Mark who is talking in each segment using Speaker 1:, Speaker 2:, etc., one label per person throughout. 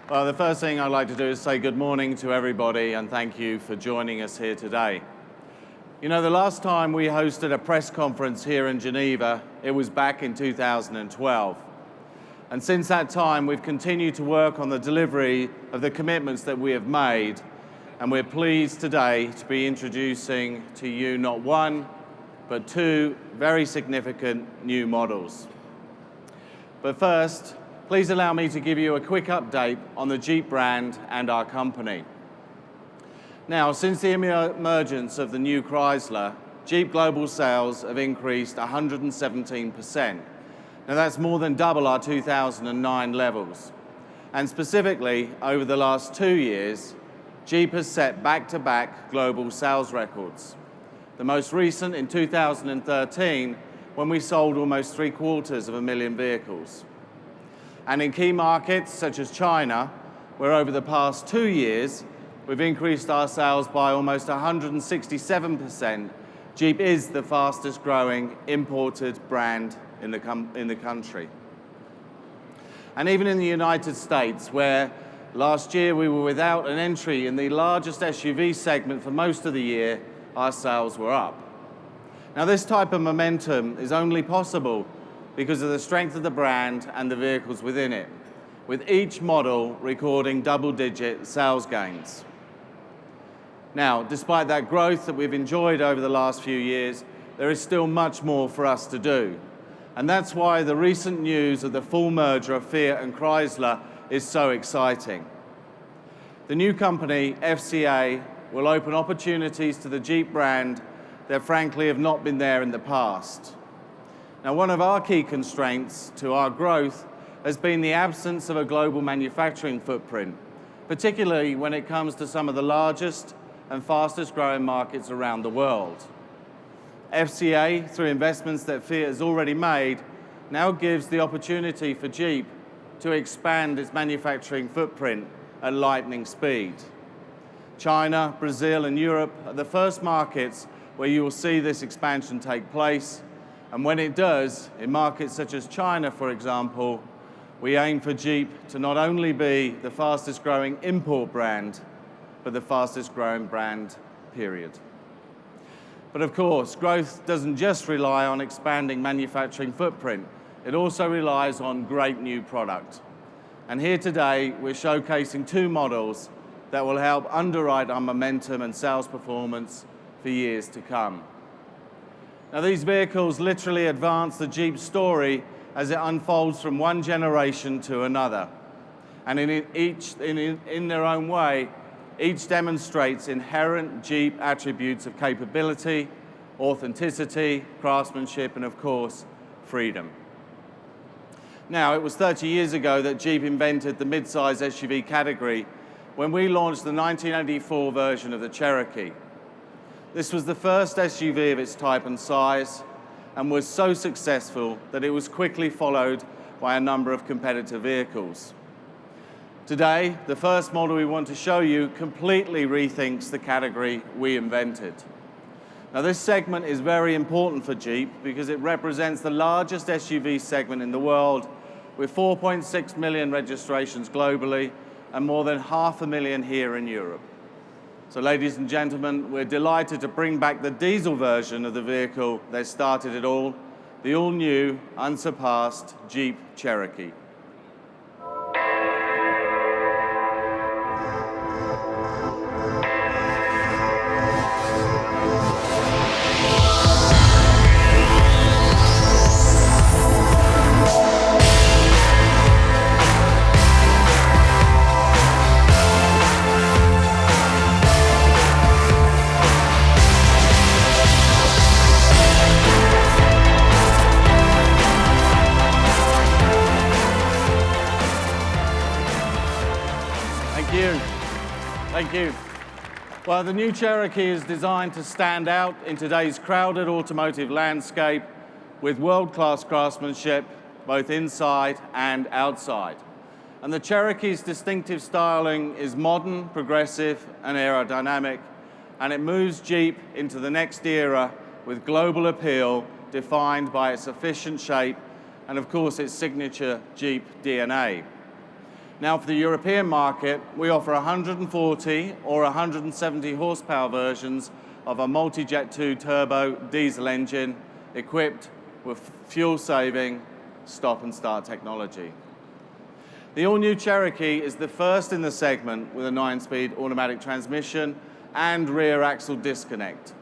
Speaker 1: Well, the first thing I'd like to do is say good morning to everybody and thank you for joining us here today. You know, the last time we hosted a press conference here in Geneva, it was back in 2012. And since that time, we've continued to work on the delivery of the commitments that we have made. And we're pleased today to be introducing to you not one, but two very significant new models. But first, please allow me to give you a quick update on the Jeep brand and our company. Now, since the emergence of the new Chrysler, Jeep global sales have increased 117%. Now, that's more than double our 2009 levels. And specifically, over the last 2 years, Jeep has set back-to-back global sales records. The most recent in 2013, when we sold almost 750,000 vehicles. And in key markets such as China, where over the past 2 years, we've increased our sales by almost 167%, Jeep is the fastest growing imported brand in the country. And even in the United States, where last year we were without an entry in the largest SUV segment for most of the year, our sales were up. Now, this type of momentum is only possible because of the strength of the brand and the vehicles within it, with each model recording double-digit sales gains. Now, despite that growth that we've enjoyed over the last few years, there is still much more for us to do. And that's why the recent news of the full merger of Fiat and Chrysler is so exciting. The new company, FCA, will open opportunities to the Jeep brand that frankly have not been there in the past. Now, one of our key constraints to our growth has been the absence of a global manufacturing footprint, particularly when it comes to some of the largest and fastest growing markets around the world. FCA, through investments that Fiat has already made, now gives the opportunity for Jeep to expand its manufacturing footprint at lightning speed. China, Brazil, and Europe are the first markets where you will see this expansion take place. And when it does, in markets such as China, for example, we aim for Jeep to not only be the fastest growing import brand, but the fastest growing brand, period. But of course, growth doesn't just rely on expanding manufacturing footprint. It also relies on great new product. And here today, we're showcasing two models that will help underwrite our momentum and sales performance for years to come. Now, these vehicles literally advance the Jeep story as it unfolds from one generation to another. And in their own way, each demonstrates inherent Jeep attributes of capability, authenticity, craftsmanship, and of course, freedom. Now, it was 30 years ago that Jeep invented the mid-size SUV category when we launched the 1984 version of the Cherokee. This was the first SUV of its type and size and was so successful that it was quickly followed by a number of competitor vehicles. Today, the first model we want to show you completely rethinks the category we invented. Now, this segment is very important for Jeep because it represents the largest SUV segment in the world, with 4.6 million registrations globally and more than 500,000 here in Europe. So, ladies and gentlemen, we're delighted to bring back the diesel version of the vehicle that started it all, the all-new, unsurpassed Jeep Cherokee. Thank you. Well, the new Cherokee is designed to stand out in today's crowded automotive landscape with world-class craftsmanship, both inside and outside. And the Cherokee's distinctive styling is modern, progressive, and aerodynamic, and it moves Jeep into the next era with global appeal defined by its efficient shape and, of course, its signature Jeep DNA. Now, for the European market, we offer 140 or 170 horsepower versions of a multi-jet 2 turbo diesel engine equipped with fuel-saving stop and start technology. The all-new Cherokee is the first in the segment with a 9-speed automatic transmission and rear axle disconnect,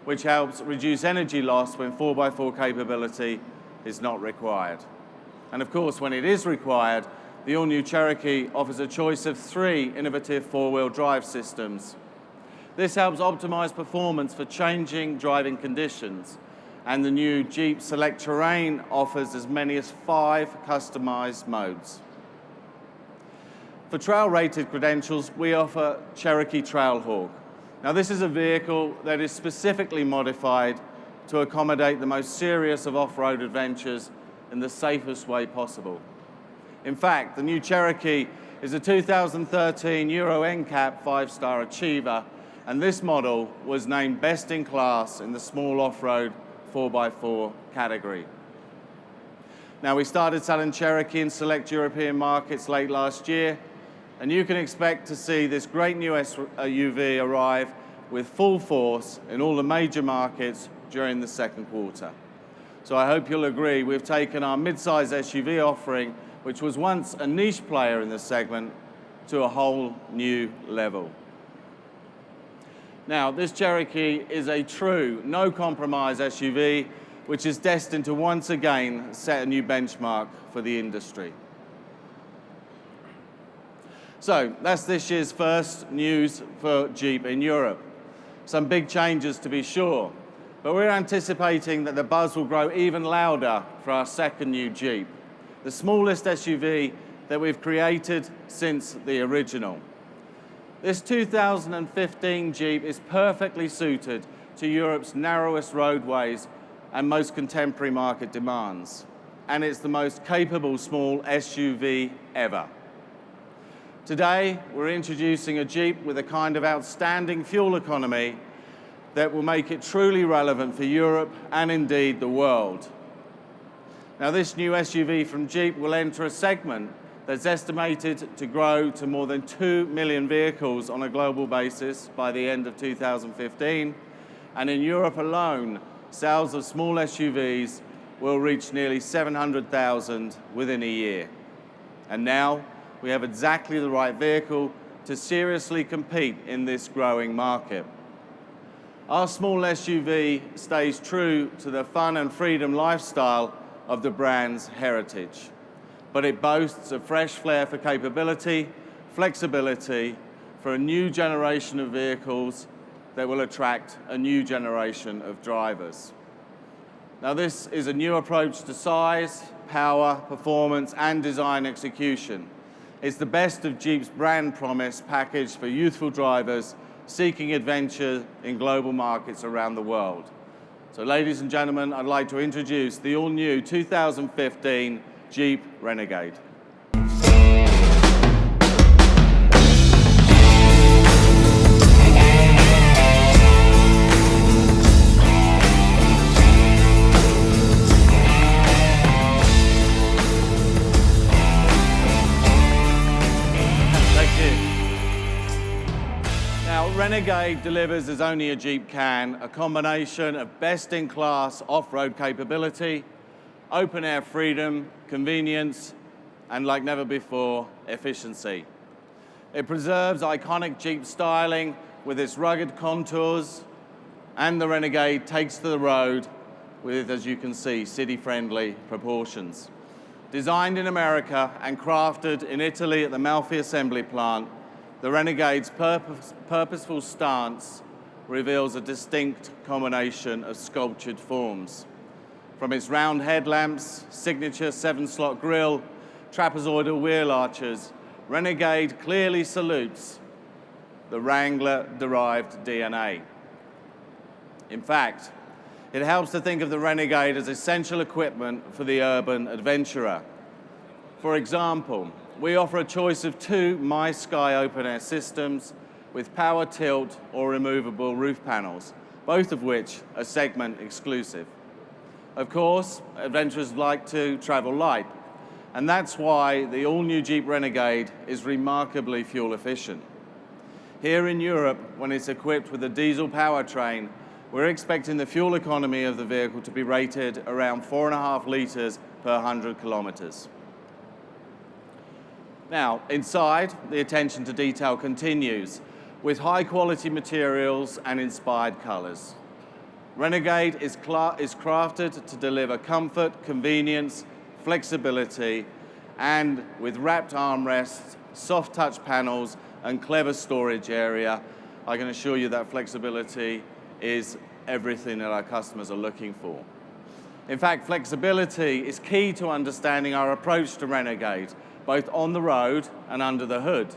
Speaker 1: which helps reduce energy loss when 4x4 capability is not required. And of course, when it is required, the all-new Cherokee offers a choice of 3 innovative 4-wheel drive systems. This helps optimize performance for changing driving conditions, and the new Jeep Select Terrain offers as many as 5 customized modes. For trail-rated credentials, we offer Cherokee Trailhawk. Now, this is a vehicle that is specifically modified to accommodate the most serious of off-road adventures in the safest way possible. In fact, the new Cherokee is a 2013 Euro NCAP 5-star achiever, and this model was named best in class in the small off-road 4x4 category. Now, we started selling Cherokee in select European markets late last year, and you can expect to see this great new SUV arrive with full force in all the major markets during the second quarter. So I hope you'll agree we've taken our mid-size SUV offering, which was once a niche player in this segment, to a whole new level. Now, this Cherokee is a true no-compromise SUV, which is destined to once again set a new benchmark for the industry. So that's this year's first news for Jeep in Europe. Some big changes to be sure, but we're anticipating that the buzz will grow even louder for our second new Jeep, the smallest SUV that we've created since the original. This 2015 Jeep is perfectly suited to Europe's narrowest roadways and most contemporary market demands, and it's the most capable small SUV ever. Today, we're introducing a Jeep with a kind of outstanding fuel economy that will make it truly relevant for Europe and indeed the world. Now, this new SUV from Jeep will enter a segment that's estimated to grow to more than 2 million vehicles on a global basis by the end of 2015. And in Europe alone, sales of small SUVs will reach nearly 700,000 within a year. And now, we have exactly the right vehicle to seriously compete in this growing market. Our small SUV stays true to the fun and freedom lifestyle of the brand's heritage, but it boasts a fresh flair for capability, flexibility for a new generation of vehicles that will attract a new generation of drivers. Now, this is a new approach to size, power, performance, and design execution. It's the best of Jeep's brand promise packaged for youthful drivers seeking adventure in global markets around the world. So, ladies and gentlemen, I'd like to introduce the all-new 2015 Jeep Renegade. Renegade delivers, as only a Jeep can, a combination of best-in-class off-road capability, open-air freedom, convenience, and like never before, efficiency. It preserves iconic Jeep styling with its rugged contours, and the Renegade takes to the road with, as you can see, city-friendly proportions. Designed in America and crafted in Italy at the Manley assembly plant, the Renegade's purposeful stance reveals a distinct combination of sculptured forms. From its round headlamps, signature 7-slot grille, trapezoidal wheel arches, Renegade clearly salutes the Wrangler-derived DNA. In fact, it helps to think of the Renegade as essential equipment for the urban adventurer. For example, we offer a choice of 2 MySky open-air systems with power tilt or removable roof panels, both of which are segment exclusive. Of course, adventurers like to travel light, And that's why the all-new Jeep Renegade is remarkably fuel efficient. Here in Europe, when it's equipped with a diesel powertrain, we're expecting the fuel economy of the vehicle to be rated around 4.5 litres per 100 kilometres. Now, inside, the attention to detail continues with high-quality materials and inspired colours. Renegade is crafted to deliver comfort, convenience, flexibility, and with wrapped armrests, soft touch panels, and clever storage area, I can assure you that flexibility is everything that our customers are looking for. In fact, flexibility is key to understanding our approach to Renegade, both on the road and under the hood.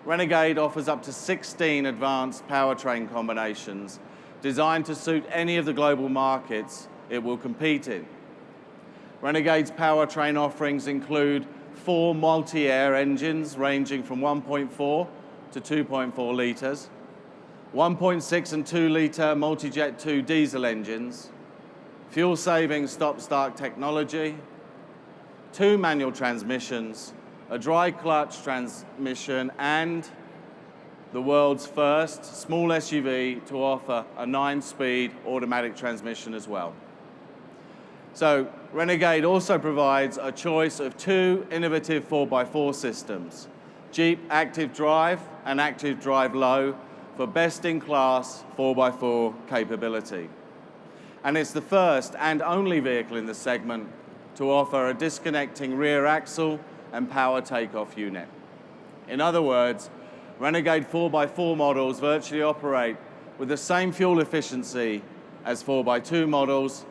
Speaker 1: Renegade offers up to 16 advanced powertrain combinations designed to suit any of the global markets it will compete in. Renegade's powertrain offerings include 4 multi-air engines ranging from 1.4 to 2.4 litres, 1.6 and 2 litre multi-jet 2 diesel engines, fuel-saving stop-start technology, 2 manual transmissions, a dry clutch transmission, and the world's first small SUV to offer a 9-speed automatic transmission as well. So Renegade also provides a choice of 2 innovative 4x4 systems, Jeep Active Drive and Active Drive Low, for best-in-class 4x4 capability. And it's the first and only vehicle in the segment to offer a disconnecting rear axle and power takeoff unit. In other words, Renegade 4x4 models virtually operate with the same fuel efficiency as 4x2 models,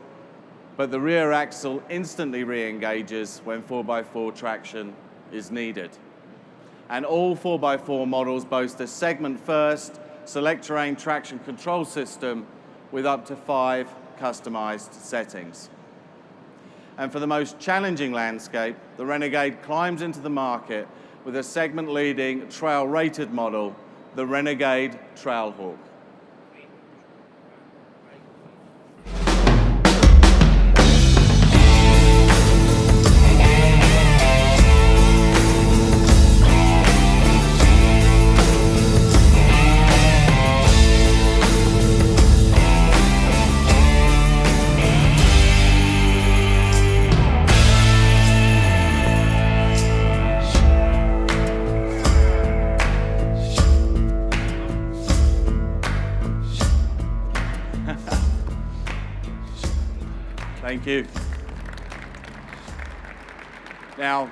Speaker 1: but the rear axle instantly re-engages when 4x4 traction is needed. And all 4x4 models boast a segment-first select terrain traction control system with up to 5 customized settings. And for the most challenging landscape, the Renegade climbs into the market with a segment-leading trail-rated model, the Renegade Trailhawk. Thank you. Now,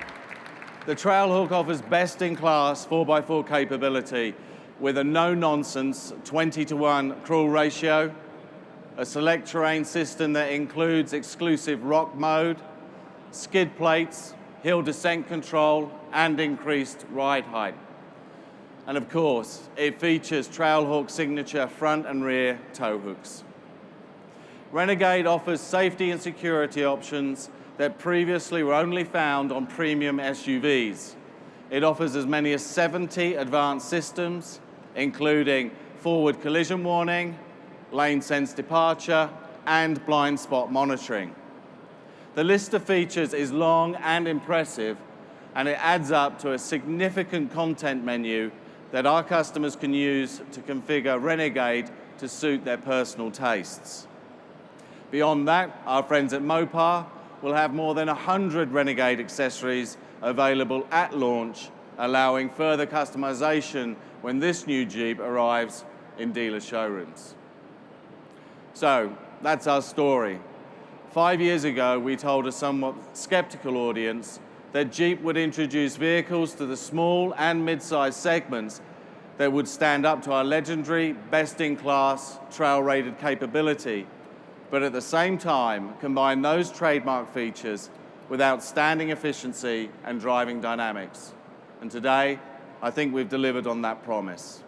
Speaker 1: the Trailhawk offers best-in-class 4x4 capability with a no-nonsense 20-to-1 crawl ratio, a select terrain system that includes exclusive rock mode, skid plates, hill descent control, and increased ride height. And of course, it features Trailhawk signature front and rear tow hooks. Renegade offers safety and security options that previously were only found on premium SUVs. It offers as many as 70 advanced systems, including forward collision warning, lane sense departure, and blind spot monitoring. The list of features is long and impressive, and it adds up to a significant content menu that our customers can use to configure Renegade to suit their personal tastes. Beyond that, our friends at Mopar will have more than 100 Renegade accessories available at launch, allowing further customization when this new Jeep arrives in dealer showrooms. So, that's our story. 5 years ago, we told a somewhat skeptical audience that Jeep would introduce vehicles to the small and mid-sized segments that would stand up to our legendary, best-in-class, trail-rated capability, but at the same time combine those trademark features with outstanding efficiency and driving dynamics. And today, I think we've delivered on that promise.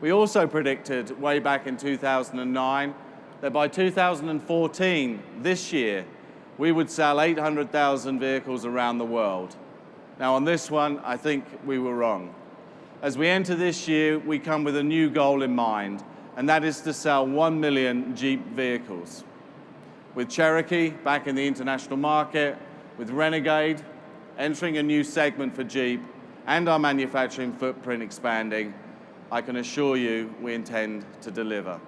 Speaker 1: We also predicted way back in 2009 that by 2014, this year, we would sell 800,000 vehicles around the world. Now on this one, I think we were wrong. As we enter this year, we come with a new goal in mind, and that is to sell 1 million Jeep vehicles. With Cherokee back in the international market, with Renegade entering a new segment for Jeep, and our manufacturing footprint expanding, I can assure you we intend to deliver.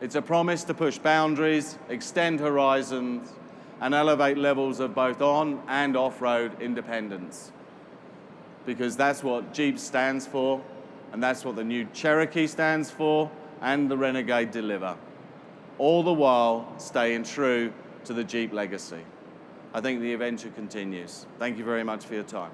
Speaker 1: It's a promise to push boundaries, extend horizons, and elevate levels of both on and off-road independence. Because that's what Jeep stands for, and that's what the new Cherokee stands for, and the Renegade deliver. All the while staying true to the Jeep legacy. I think the adventure continues. Thank you very much for your time.